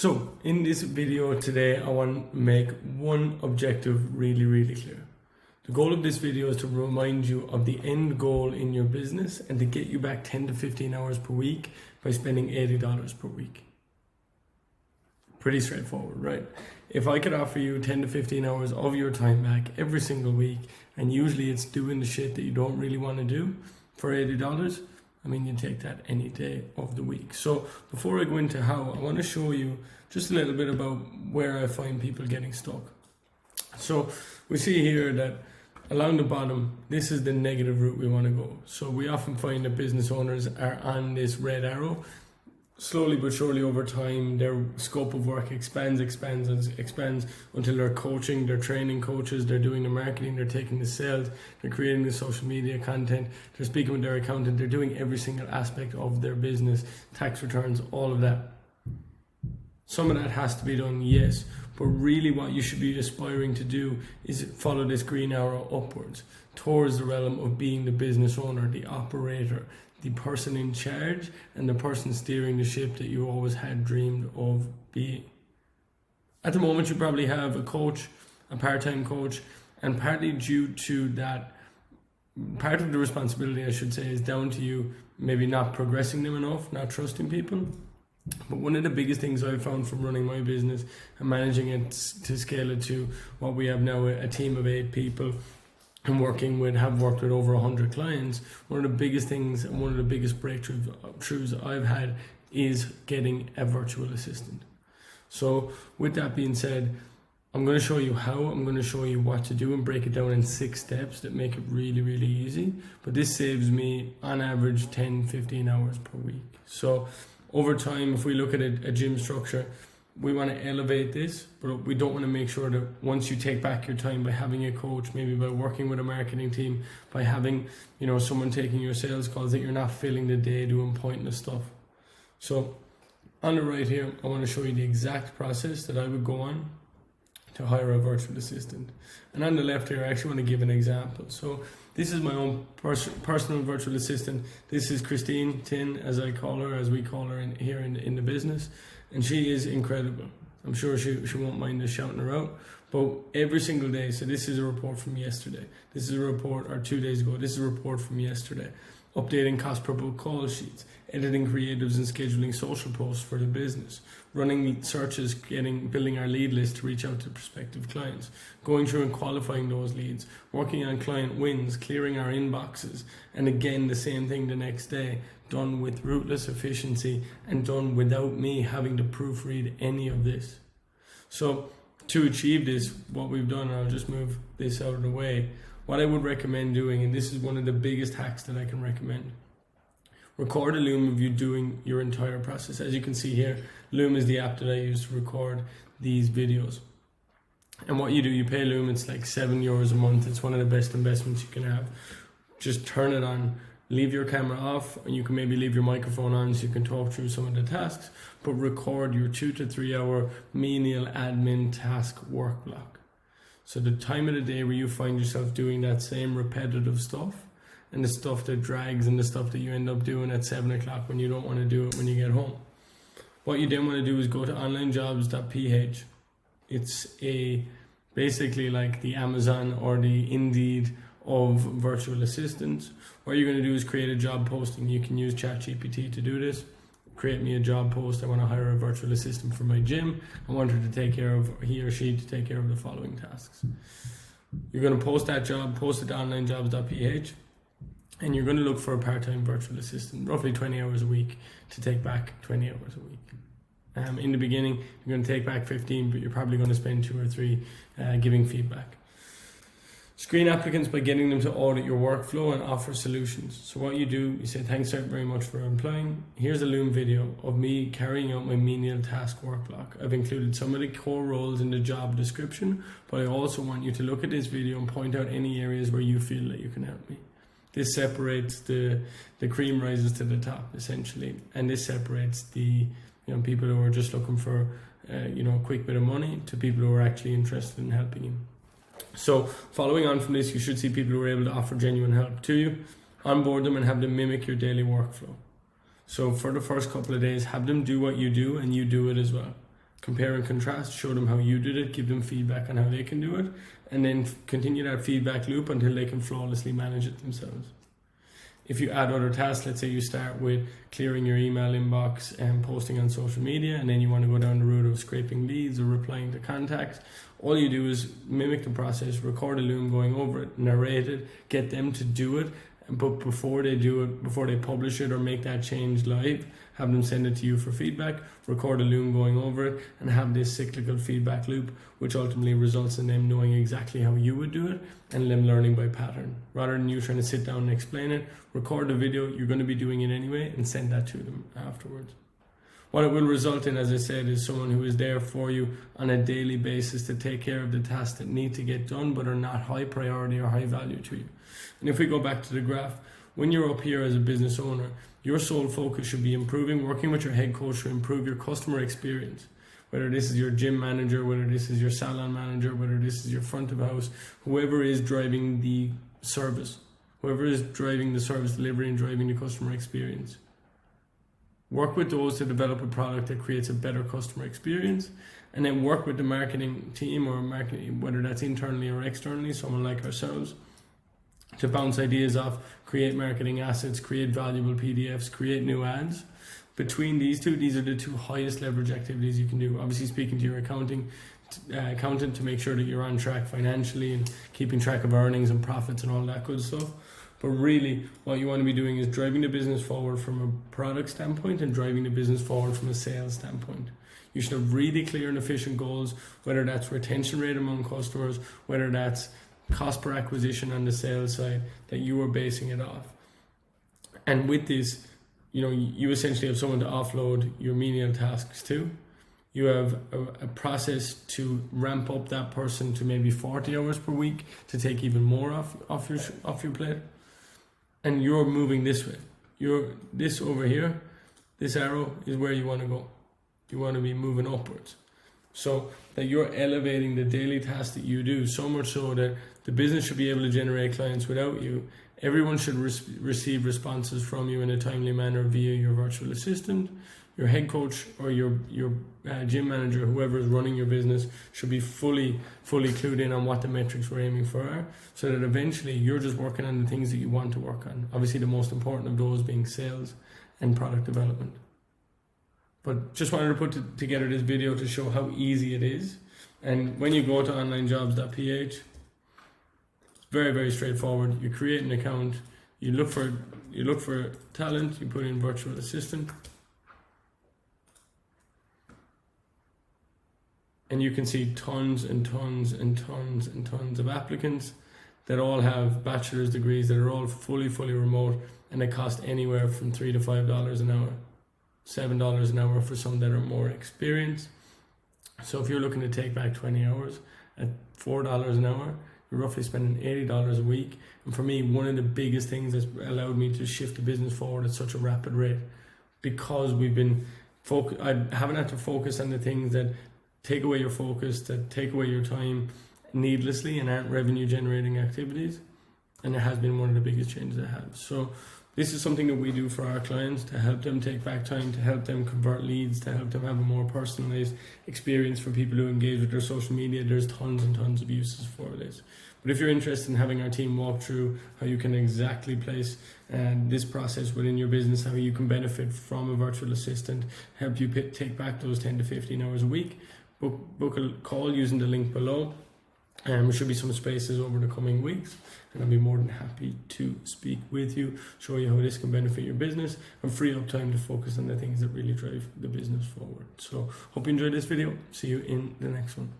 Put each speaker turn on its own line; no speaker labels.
So in this video today, I want to make one objective really clear. The goal of this video is to remind you of the end goal in your business and to get you back 10 to 15 hours per week by spending $80 per week. Pretty straightforward, right? If I could offer you 10 to 15 hours of your time back every single week, and usually it's doing the shit that you don't really want to do for $80, I mean, you take that any day of the week. So before I go into how, I want to show you just a little bit about where I find people getting stuck. So we see here that along the bottom, this is the negative route we want to go. So we often find that business owners are on this red arrow. Slowly but surely over time, their scope of work expands until they're coaching, they're training coaches, they're doing the marketing, they're taking the sales, they're creating the social media content, they're speaking with their accountant, they're doing every single aspect of their business, tax returns, all of that. Some of that has to be done, yes, but really what you should be aspiring to do is follow this green arrow upwards towards the realm of being the business owner, the operator, the person in charge, and the person steering the ship that you always had dreamed of being. At the moment, you probably have a coach, a part-time coach, and partly due to that, part of the responsibility, I should say, is down to you maybe not progressing them enough, not trusting people. But one of the biggest things I've found from running my business and managing it to scale it to what we have now, a team of 8 people, and have worked with over 100 clients, one of the biggest things and one of the biggest breakthroughs I've had is getting a virtual assistant. So with that being said, I'm going to show you how, I'm going to show you what to do and break it down in 6 steps that make it really easy. But this saves me on average 10-15 hours per week. So over time, if we look at a gym structure, we want to elevate this, but we don't want to make sure that once you take back your time by having a coach, maybe by working with a marketing team, by having, someone taking your sales calls, that you're not filling the day doing pointless stuff. So on the right here, I want to show you the exact process that I would go on to hire a virtual assistant. And on the left here, I actually want to give an example. So this is my own personal virtual assistant. This is Christine Tin, as we call her here in the business. And she is incredible. I'm sure she won't mind us shouting her out. But every single day, so this is a report from yesterday. This is a report, or 2 days ago, this is a report from yesterday. Updating cost per book call sheets, editing creatives and scheduling social posts for the business, running searches, building our lead list to reach out to prospective clients, going through and qualifying those leads, working on client wins, clearing our inboxes, and again the same thing the next day, done with ruthless efficiency and done without me having to proofread any of this. So to achieve this, what we've done, and I'll just move this out of the way, what I would recommend doing, and this is one of the biggest hacks that I can recommend, record a Loom of you doing your entire process. As you can see here, Loom is the app that I use to record these videos. And what you do, you pay Loom, it's like €7 a month. It's one of the best investments you can have. Just turn it on, leave your camera off, and you can maybe leave your microphone on so you can talk through some of the tasks, but record your 2 to 3 hour menial admin task work block. So the time of the day where you find yourself doing that same repetitive stuff, and the stuff that drags and the stuff that you end up doing at 7 o'clock when you don't want to do it when you get home. What you then want to do is go to onlinejobs.ph. It's basically like the Amazon or the Indeed of virtual assistants. What you're going to do is create a job posting. You can use ChatGPT to do this. Create me a job post. I want to hire a virtual assistant for my gym. I want he or she to take care of the following tasks. You're going to post that job, post it to onlinejobs.ph, and you're going to look for a part-time virtual assistant, roughly 20 hours a week, to take back 20 hours a week. In the beginning, you're going to take back 15, but you're probably going to spend 2 or 3 giving feedback. Screen applicants by getting them to audit your workflow and offer solutions. So what you do, you say, thanks very much for applying. Here's a Loom video of me carrying out my menial task work block. I've included some of the core roles in the job description, but I also want you to look at this video and point out any areas where you feel that you can help me. This separates the cream rises to the top, essentially. And this separates the people who are just looking for a quick bit of money to people who are actually interested in helping you. So following on from this, you should see people who are able to offer genuine help to you, onboard them and have them mimic your daily workflow. So for the first couple of days, have them do what you do and you do it as well. Compare and contrast, show them how you did it, give them feedback on how they can do it, and then continue that feedback loop until they can flawlessly manage it themselves. If you add other tasks, let's say you start with clearing your email inbox and posting on social media, and then you want to go down the route of scraping leads or replying to contacts, all you do is mimic the process, record a Loom going over it, narrate it, get them to do it, but before they do it, before they publish it or make that change live, have them send it to you for feedback, record a Loom going over it, and have this cyclical feedback loop, which ultimately results in them knowing exactly how you would do it and them learning by pattern. Rather than you trying to sit down and explain it, record the video, you're going to be doing it anyway, and send that to them afterwards. What it will result in, as I said, is someone who is there for you on a daily basis to take care of the tasks that need to get done but are not high priority or high value to you. And if we go back to the graph, when you're up here as a business owner, your sole focus should be improving, working with your head coach to improve your customer experience. Whether this is your gym manager, whether this is your salon manager, whether this is your front of house, whoever is driving the service, whoever is driving the service delivery and driving the customer experience. Work with those to develop a product that creates a better customer experience, and then work with the marketing team or marketing, whether that's internally or externally, someone like ourselves, to bounce ideas off, create marketing assets, create valuable PDFs, create new ads. Between these two, these are the two highest leverage activities you can do. Obviously speaking to your accountant to make sure that you're on track financially and keeping track of earnings and profits and all that good stuff. But really, what you want to be doing is driving the business forward from a product standpoint and driving the business forward from a sales standpoint. You should have really clear and efficient goals, whether that's retention rate among customers, whether that's cost per acquisition on the sales side, that you are basing it off. And with this, you essentially have someone to offload your menial tasks to. You have a process to ramp up that person to maybe 40 hours per week to take even more off your plate. And you're moving this way. This over here, this arrow is where you want to go. You want to be moving upwards. So that you're elevating the daily tasks that you do, so much so that the business should be able to generate clients without you. Everyone should receive responses from you in a timely manner via your virtual assistant. Your head coach or your gym manager, whoever is running your business, should be fully clued in on what the metrics we're aiming for are, so that eventually you're just working on the things that you want to work on. Obviously the most important of those being sales and product development. But just wanted to put together this video to show how easy it is. And when you go to onlinejobs.ph, it's very, very straightforward. You create an account, you look for talent, you put in virtual assistant, and you can see tons and tons and tons and tons of applicants that all have bachelor's degrees, that are all fully remote, and they cost anywhere from $3 to $5 an hour, $7 an hour for some that are more experienced. So if you're looking to take back 20 hours at $4 an hour, you're roughly spending $80 a week. And for me, one of the biggest things that's allowed me to shift the business forward at such a rapid rate, because we've been I haven't had to focus on the things that take away your focus, that take away your time needlessly and aren't revenue generating activities. And it has been one of the biggest changes I have. So this is something that we do for our clients to help them take back time, to help them convert leads, to help them have a more personalized experience for people who engage with their social media. There's tons and tons of uses for this. But if you're interested in having our team walk through how you can exactly place this process within your business, how you can benefit from a virtual assistant, help you take back those 10 to 15 hours a week, book a call using the link below. There should be some spaces over the coming weeks, and I'll be more than happy to speak with you, show you how this can benefit your business, and free up time to focus on the things that really drive the business forward. So hope you enjoyed this video. See you in the next one.